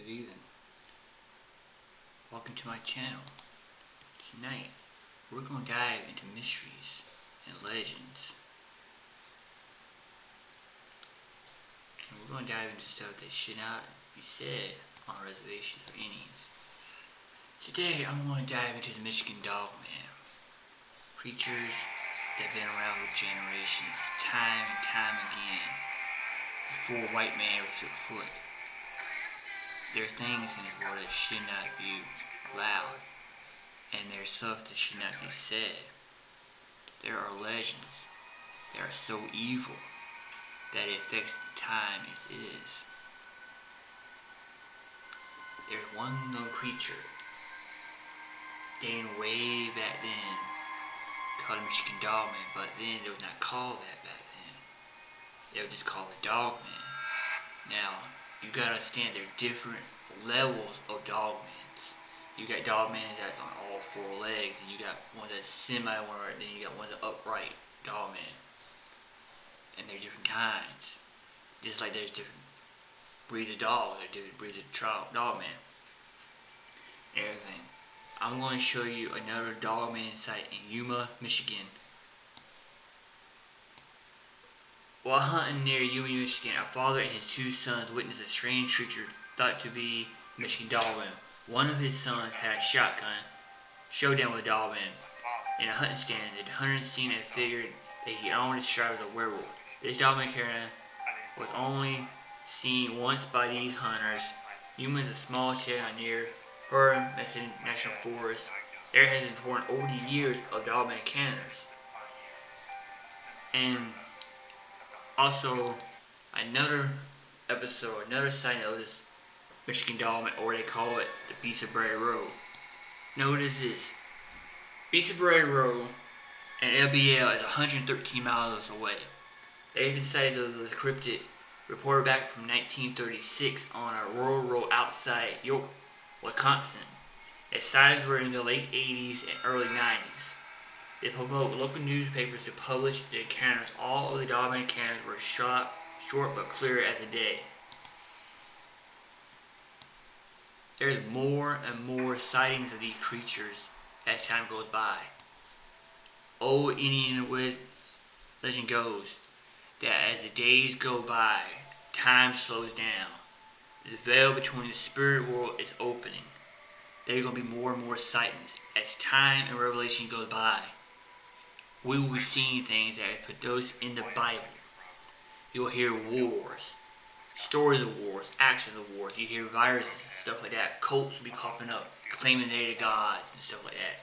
Good evening. Welcome to my channel. Tonight, we're going to dive into mysteries and legends. And we're going to dive into stuff that should not be said on reservations or Indians. Today, I'm going to dive into the Michigan Dogman. Creatures that have been around for generations, time and time again, before white man ever took foot. There are things in this world that should not be allowed, and there's stuff that should not be said. There are legends that are so evil that it affects time as is. There's one little creature dating way back then called the Michigan Dogman, but then it was not called that back then. They would just call it Dogman. Now, you gotta understand there are different levels of dogmans. You got dogmans that's on all four legs, and you got one that's semi-one, then you got one that's upright dogman. And they're different kinds. Just like there's different breeds of dogs, there's different breeds of dogman. And everything. I'm going to show you another dogman site in Yuma, Michigan. While hunting near Yuma, Michigan, a father and his two sons witnessed a strange creature thought to be Michigan Dogman. One of his sons had a shotgun showdown with a dogman. In a hunting stand, the hunters seen and figured that he could only describe as a werewolf. This dogman character was only seen once by these hunters. Yuma is a small town near Her National Forest. There has been born over the years of dogman encounters. And also, another episode, another side of this Michigan Dogman, or they call it the Beast of Bray Road. Notice this. Beast of Bray Road and LBL is 113 miles away. They have been sighted of the cryptid reported back from 1936 on a rural road outside York, Wisconsin. Its sightings were in the late 80s and early 90s. They promote local newspapers to publish the encounters. All of the dogman encounters were short but clear as the day. There's more and more sightings of these creatures as time goes by. Old Indian legend goes that as the days go by, time slows down. The veil between the spirit world is opening. There are going to be more and more sightings. As time and revelation goes by, we will be seeing things that are produced in the Bible. You will hear wars, stories of wars, actions of wars. You hear viruses and stuff like that. Cults will be popping up, claiming they're the gods and stuff like that.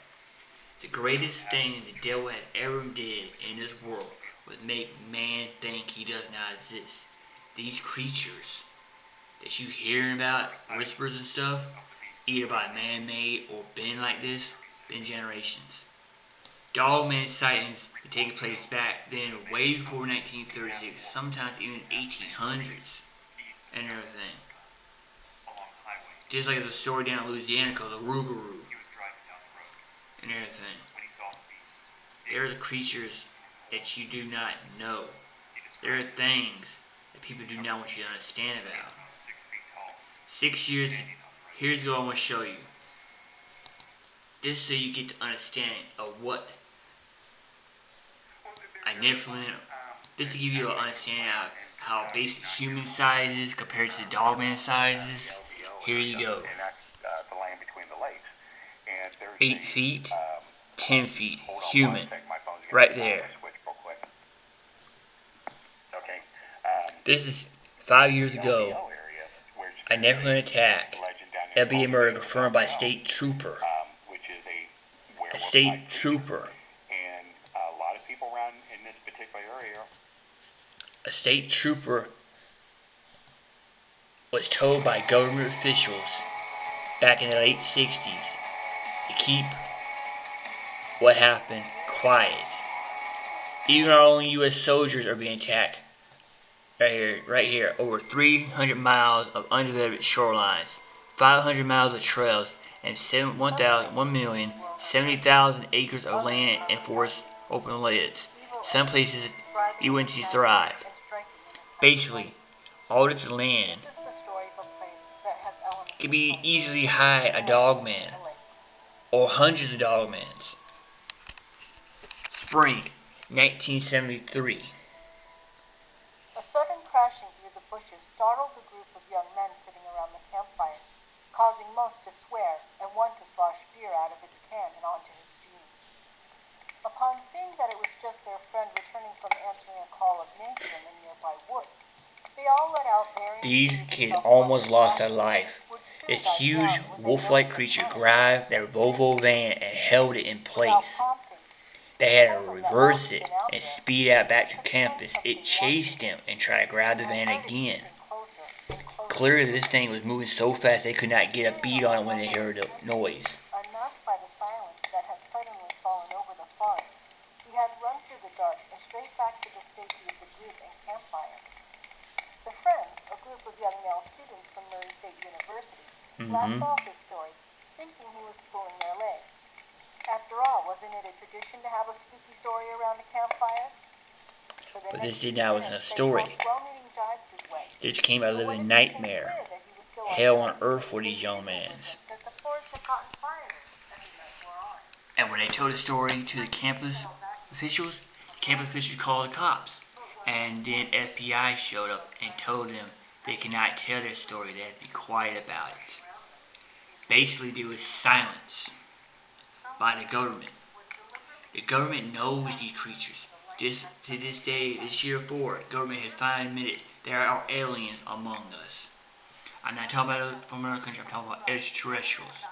The greatest thing the devil has ever did in this world was make man think he does not exist. These creatures that you hear about, whispers and stuff, either by man-made or been like this, been generations. Dogman sightings were taking place back then way before 1936, sometimes even 1800s and everything. Just like there's a story down in Louisiana called the Rougarou and everything. There are the creatures that you do not know. There are things that people do not want you to understand about. 6 years, here's what I want to show you. Just so you get the understanding of what I never learned. Just to give you an understanding of how basic human size is compared to the dogman sizes. Here you go. 8 feet, 10 feet, human, right there. This is 5 years ago. A Nephilim attack. FBI murder confirmed by a state trooper. A state trooper. A state trooper was told by government officials back in the late 60s to keep what happened quiet. Even our own U.S. soldiers are being attacked. Right here, over 300 miles of undeveloped shorelines, 500 miles of trails, and 1,070,000 acres of land and forest open lands. Some places UNCs thrive. Basically, all this land could be easily hide a dogman or hundreds of dogmans. Spring 1973. A sudden crashing through the bushes startled the group of young men sitting around the campfire, causing most to swear and one to slosh beer out of its can and onto his jeans. Upon seeing that it was just their friend returning from answering a call of nature in the nearby woods, they all let out varying These kids almost lost their life. This huge wolf-like creature grabbed their Volvo van and held it in place. They had to reverse it and speed out back to campus. It chased them and tried to grab the van again. Clearly this thing was moving so fast they could not get a beat on it when they heard the noise. Unmasked by the silence that had suddenly fallen over the forest, he had run through the dark and straight back to the safety of the group and campfire. The friends, a group of young male students from Murray State University, laughed off his story, thinking he was pulling their leg. After all, wasn't it a tradition to have a spooky story around a campfire? But this did not was a story. This became a living nightmare. Hell on earth for these young men. And when they told the story to the campus officials called the cops. And then FBI showed up and told them they cannot tell their story, they have to be quiet about it. Basically, there was silence by the government. The government knows these creatures. To this day, this year forward, government has finally admitted there are aliens among us. I'm not talking about from another country, I'm talking about extraterrestrials.